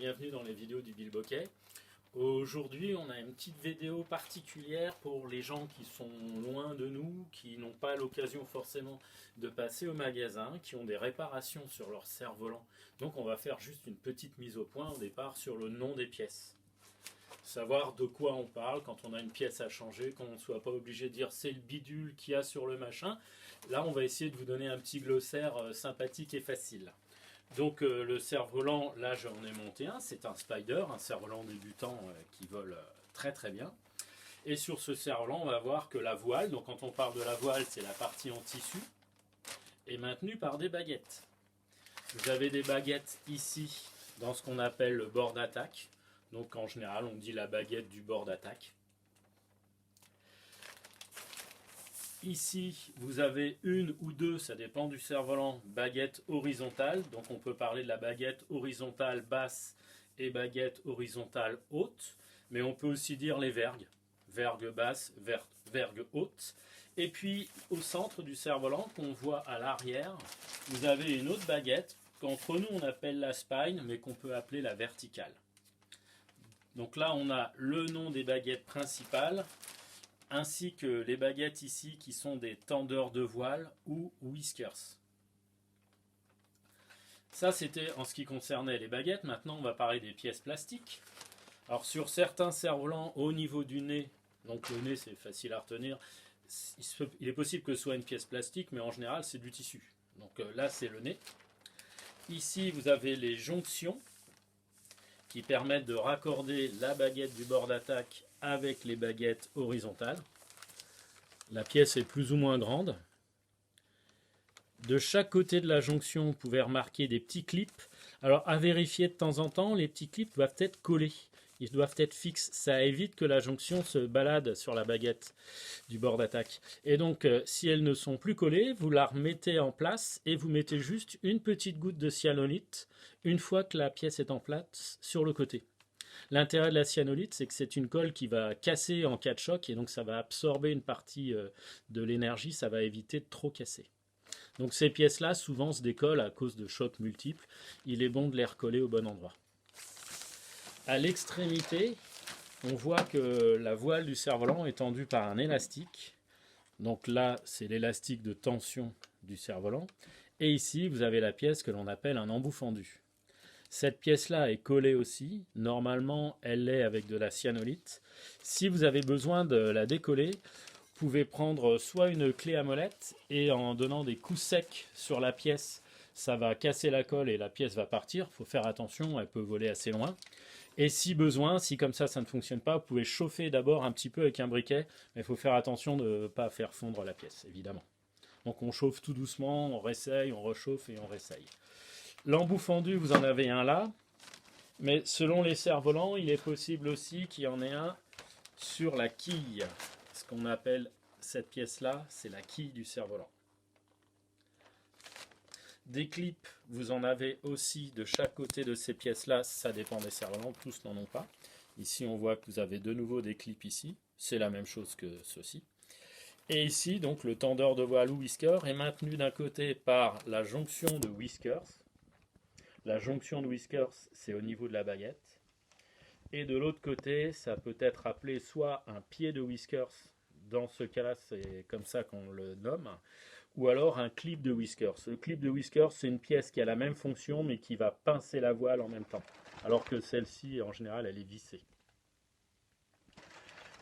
bienvenue dans les vidéos du Bilboquet. Aujourd'hui, on a une petite vidéo particulière pour les gens qui sont loin de nous, qui n'ont pas l'occasion forcément de passer au magasin, qui ont des réparations sur leur cerf-volant. Donc on va faire juste une petite mise au point au départ sur le nom des pièces. Savoir de quoi on parle quand on a une pièce à changer, qu'on ne soit pas obligé de dire c'est le bidule qu'il y a sur le machin. Là, on va essayer de vous donner un petit glossaire sympathique et facile. Donc le cerf-volant, là j'en ai monté un, c'est un Spider, un cerf-volant débutant qui vole très très bien. Et sur ce cerf-volant, on va voir que la voile, donc quand on parle de la voile, c'est la partie en tissu, est maintenue par des baguettes. Vous avez des baguettes ici, dans ce qu'on appelle le bord d'attaque. Donc en général, on dit la baguette du bord d'attaque. Ici, vous avez une ou deux, ça dépend du cerf-volant, baguettes horizontales. Donc on peut parler de la baguette horizontale basse et baguette horizontale haute. Mais on peut aussi dire les vergues. Vergue basse, vergue haute. Et puis au centre du cerf-volant, qu'on voit à l'arrière, vous avez une autre baguette qu'entre nous on appelle la spine, mais qu'on peut appeler la verticale. Donc là, on a le nom des baguettes principales, ainsi que les baguettes ici qui sont des tendeurs de voile ou whiskers. Ça, c'était en ce qui concernait les baguettes. Maintenant, on va parler des pièces plastiques. Alors, sur certains cerfs-volants, au niveau du nez, donc le nez, c'est facile à retenir, il est possible que ce soit une pièce plastique, mais en général, c'est du tissu. Donc là, c'est le nez. Ici, vous avez les jonctions, qui permettent de raccorder la baguette du bord d'attaque avec les baguettes horizontales. La pièce est plus ou moins grande. De chaque côté de la jonction, vous pouvez remarquer des petits clips. Alors à vérifier de temps en temps, les petits clips doivent être collés. Ils doivent être fixes. Ça évite que la jonction se balade sur la baguette du bord d'attaque. Et donc, si elles ne sont plus collées, vous la remettez en place et vous mettez juste une petite goutte de cyanolite une fois que la pièce est en place sur le côté. L'intérêt de la cyanolite, c'est que c'est une colle qui va casser en cas de choc et donc ça va absorber une partie de l'énergie, ça va éviter de trop casser. Donc ces pièces-là, souvent se décollent à cause de chocs multiples. Il est bon de les recoller au bon endroit. À l'extrémité, on voit que la voile du cerf-volant est tendue par un élastique. Donc là, c'est l'élastique de tension du cerf-volant. Et ici, vous avez la pièce que l'on appelle un embout fendu. Cette pièce-là est collée aussi. Normalement, elle l'est avec de la cyanolite. Si vous avez besoin de la décoller, vous pouvez prendre soit une clé à molette et en donnant des coups secs sur la pièce, ça va casser la colle et la pièce va partir. Il faut faire attention, elle peut voler assez loin. Et si besoin, si comme ça ne fonctionne pas, vous pouvez chauffer d'abord un petit peu avec un briquet, mais il faut faire attention de ne pas faire fondre la pièce, évidemment. Donc on chauffe tout doucement, on réessaye, on rechauffe et on réessaye. L'embout fendu, vous en avez un là, mais selon les cerfs-volants, il est possible aussi qu'il y en ait un sur la quille. Ce qu'on appelle cette pièce-là, c'est la quille du cerf-volant. Des clips, vous en avez aussi de chaque côté de ces pièces-là, ça dépend des cerfs-volants, tous n'en ont pas. Ici, on voit que vous avez de nouveau des clips ici, c'est la même chose que ceci. Et ici, donc, le tendeur de voile ou whisker est maintenu d'un côté par la jonction de whiskers. La jonction de whiskers, c'est au niveau de la baguette. Et de l'autre côté, ça peut être appelé soit un pied de whiskers, dans ce cas-là, c'est comme ça qu'on le nomme, ou alors un clip de whiskers. Le clip de whiskers, c'est une pièce qui a la même fonction, mais qui va pincer la voile en même temps, alors que celle-ci, en général, elle est vissée.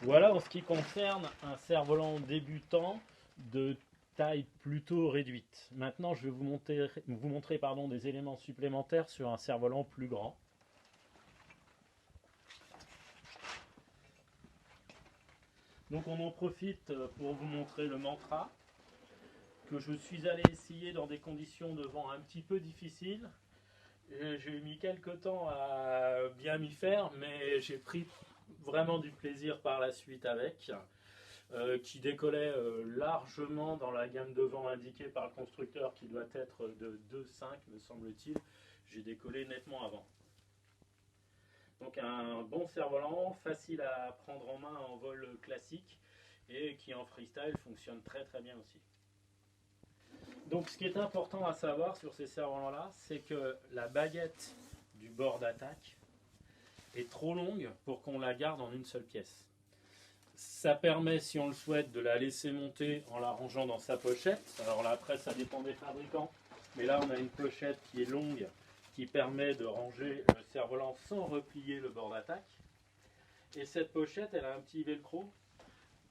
Voilà en ce qui concerne un cerf-volant débutant de taille plutôt réduite. Maintenant, je vais vous montrer des éléments supplémentaires sur un cerf-volant plus grand. Donc on en profite pour vous montrer le mantra que je suis allé essayer dans des conditions de vent un petit peu difficiles. J'ai mis quelques temps à bien m'y faire, mais j'ai pris vraiment du plaisir par la suite avec, qui décollait largement dans la gamme de vent indiquée par le constructeur qui doit être de 2,5 me semble-t-il. J'ai décollé nettement avant. Donc un bon cerf-volant, facile à prendre en main en vol classique et qui en freestyle fonctionne très très bien aussi. Donc ce qui est important à savoir sur ces cerfs-volants là, c'est que la baguette du bord d'attaque est trop longue pour qu'on la garde en une seule pièce. Ça permet, si on le souhaite, de la laisser monter en la rangeant dans sa pochette. Alors là, après, ça dépend des fabricants. Mais là, on a une pochette qui est longue, qui permet de ranger le cerf-volant sans replier le bord d'attaque. Et cette pochette, elle a un petit velcro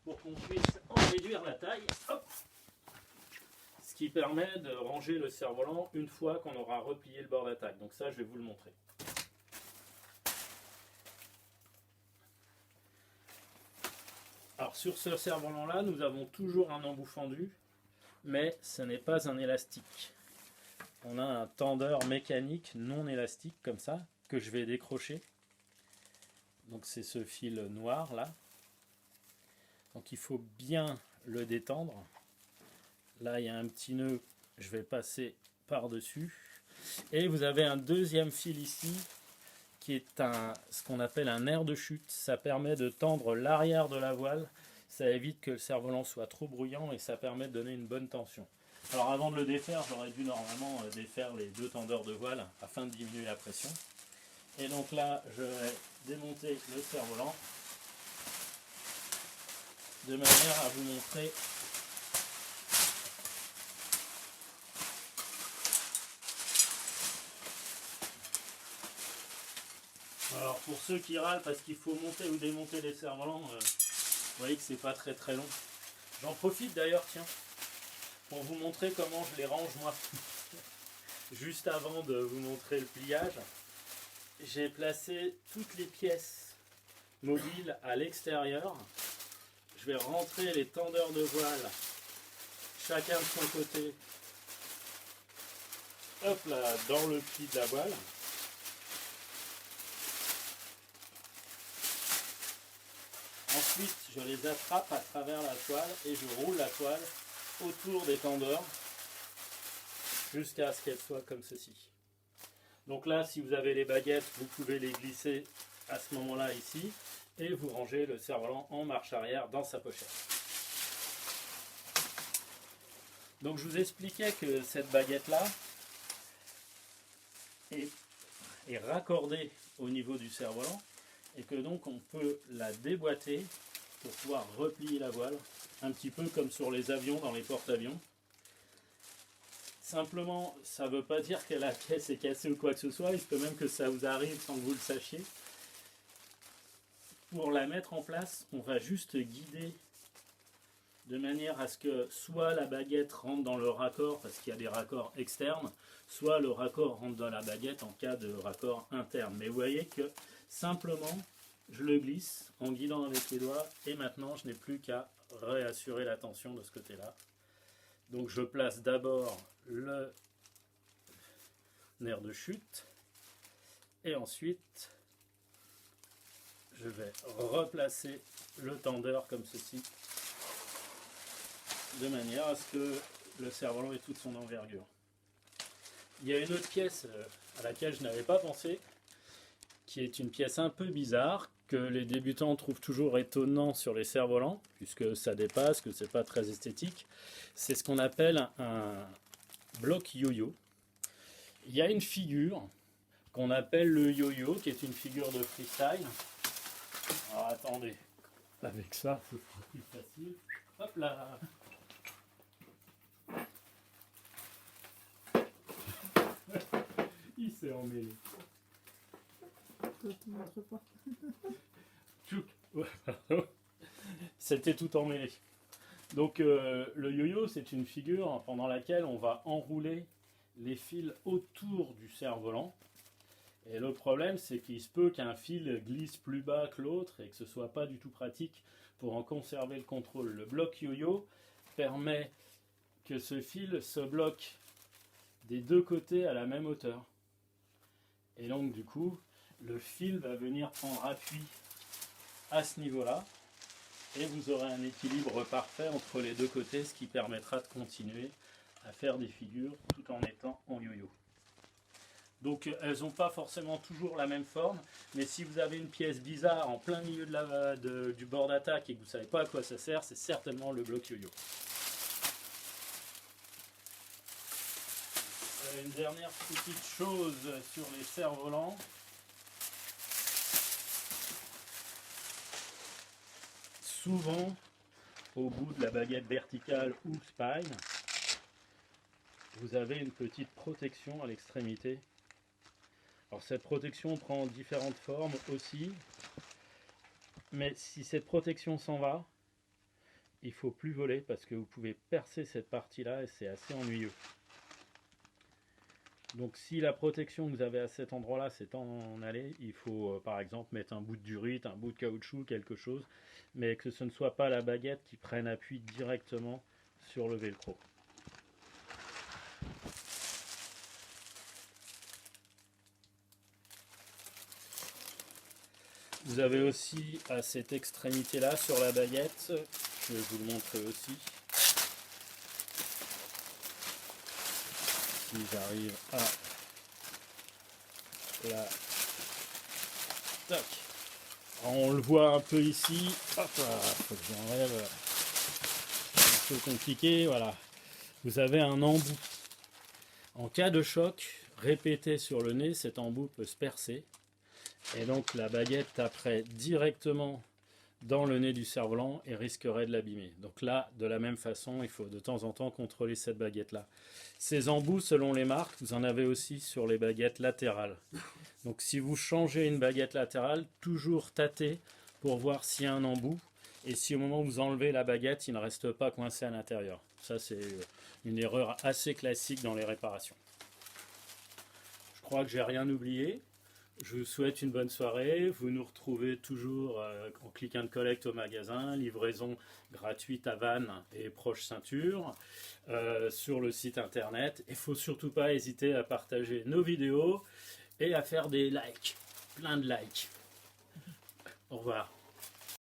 pour qu'on puisse en réduire la taille. Hop, ce qui permet de ranger le cerf-volant une fois qu'on aura replié le bord d'attaque. Donc ça, je vais vous le montrer. Alors sur ce cerf-volant là, nous avons toujours un embout fendu, mais ce n'est pas un élastique. On a un tendeur mécanique non élastique comme ça, que je vais décrocher. Donc c'est ce fil noir là. Donc il faut bien le détendre. Là il y a un petit nœud, je vais passer par-dessus. Et vous avez un deuxième fil ici, qui est ce qu'on appelle un air de chute. Ça permet de tendre l'arrière de la voile, ça évite que le cerf-volant soit trop bruyant et ça permet de donner une bonne tension. Alors avant de le défaire, j'aurais dû normalement défaire les deux tendeurs de voile afin de diminuer la pression. Et donc là, je vais démonter le cerf-volant de manière à vous montrer Alors pour ceux qui râlent parce qu'il faut monter ou démonter les cerfs-volants, vous voyez que c'est pas très long. J'en profite d'ailleurs, tiens, pour vous montrer comment je les range moi. Juste avant de vous montrer le pliage, j'ai placé toutes les pièces mobiles à l'extérieur. Je vais rentrer les tendeurs de voile, chacun de son côté, hop là, dans le pli de la voile. Ensuite, je les attrape à travers la toile et je roule la toile autour des tendeurs jusqu'à ce qu'elles soient comme ceci. Donc là, si vous avez les baguettes, vous pouvez les glisser à ce moment-là ici et vous rangez le cerf-volant en marche arrière dans sa pochette. Donc je vous expliquais que cette baguette-là est raccordée au niveau du cerf-volant et que donc on peut la déboîter pour pouvoir replier la voile, un petit peu comme sur les avions dans les porte-avions. Simplement, ça ne veut pas dire que la pièce est cassée ou quoi que ce soit, il se peut même que ça vous arrive sans que vous le sachiez. Pour la mettre en place, on va juste guider de manière à ce que soit la baguette rentre dans le raccord, parce qu'il y a des raccords externes, soit le raccord rentre dans la baguette en cas de raccord interne. Mais vous voyez que simplement, je le glisse en guidant avec les doigts, et maintenant je n'ai plus qu'à réassurer la tension de ce côté-là. Donc je place d'abord le nerf de chute, et ensuite je vais replacer le tendeur comme ceci, de manière à ce que le cerf-volant ait toute son envergure. Il y a une autre pièce à laquelle je n'avais pas pensé, qui est une pièce un peu bizarre, que les débutants trouvent toujours étonnant sur les cerfs-volants, puisque ça dépasse, que c'est pas très esthétique. C'est ce qu'on appelle un bloc yo-yo. Il y a une figure qu'on appelle le yo-yo, qui est une figure de freestyle. Alors attendez, avec ça, ce sera plus facile. Hop là! Il s'est emmêlé. C'était tout emmêlé. Donc le yo-yo, c'est une figure pendant laquelle on va enrouler les fils autour du cerf-volant. Et le problème, c'est qu'il se peut qu'un fil glisse plus bas que l'autre et que ce ne soit pas du tout pratique pour en conserver le contrôle. Le bloc yo-yo permet que ce fil se bloque des deux côtés à la même hauteur. Et donc du coup, le fil va venir prendre appui à ce niveau-là et vous aurez un équilibre parfait entre les deux côtés, ce qui permettra de continuer à faire des figures tout en étant en yo-yo. Donc elles n'ont pas forcément toujours la même forme, mais si vous avez une pièce bizarre en plein milieu du bord d'attaque et que vous ne savez pas à quoi ça sert, c'est certainement le bloc yo-yo. Une dernière petite chose sur les cerfs-volants. souvent au bout de la baguette verticale ou spine, vous avez une petite protection à l'extrémité. Alors cette protection prend différentes formes aussi, mais si cette protection s'en va, il faut plus voler parce que vous pouvez percer cette partie-là et c'est assez ennuyeux. Donc si la protection que vous avez à cet endroit-là s'est en allée, il faut par exemple mettre un bout de durite, un bout de caoutchouc, quelque chose, mais que ce ne soit pas la baguette qui prenne appui directement sur le velcro. Vous avez aussi à cette extrémité-là sur la baguette, je vais vous le montrer aussi. Si j'arrive à la... Tac. On le voit un peu ici. Hop là, faut que j'enlève. C'est un peu compliqué, voilà. Vous avez un embout. En cas de choc répété sur le nez, cet embout peut se percer. Et donc la baguette taperait directement dans le nez du cerf-volant et risquerait de l'abîmer. Donc là, de la même façon, il faut de temps en temps contrôler cette baguette-là. Ces embouts, selon les marques, vous en avez aussi sur les baguettes latérales. Donc si vous changez une baguette latérale, toujours tâtez pour voir s'il y a un embout. Et si au moment où vous enlevez la baguette, il ne reste pas coincé à l'intérieur. Ça, c'est une erreur assez classique dans les réparations. Je crois que j'ai rien oublié. Je vous souhaite une bonne soirée. Vous nous retrouvez toujours en click and collect au magasin, livraison gratuite à Vannes et proche ceinture, sur le site internet. Il ne faut surtout pas hésiter à partager nos vidéos et à faire des likes, plein de likes. Au revoir.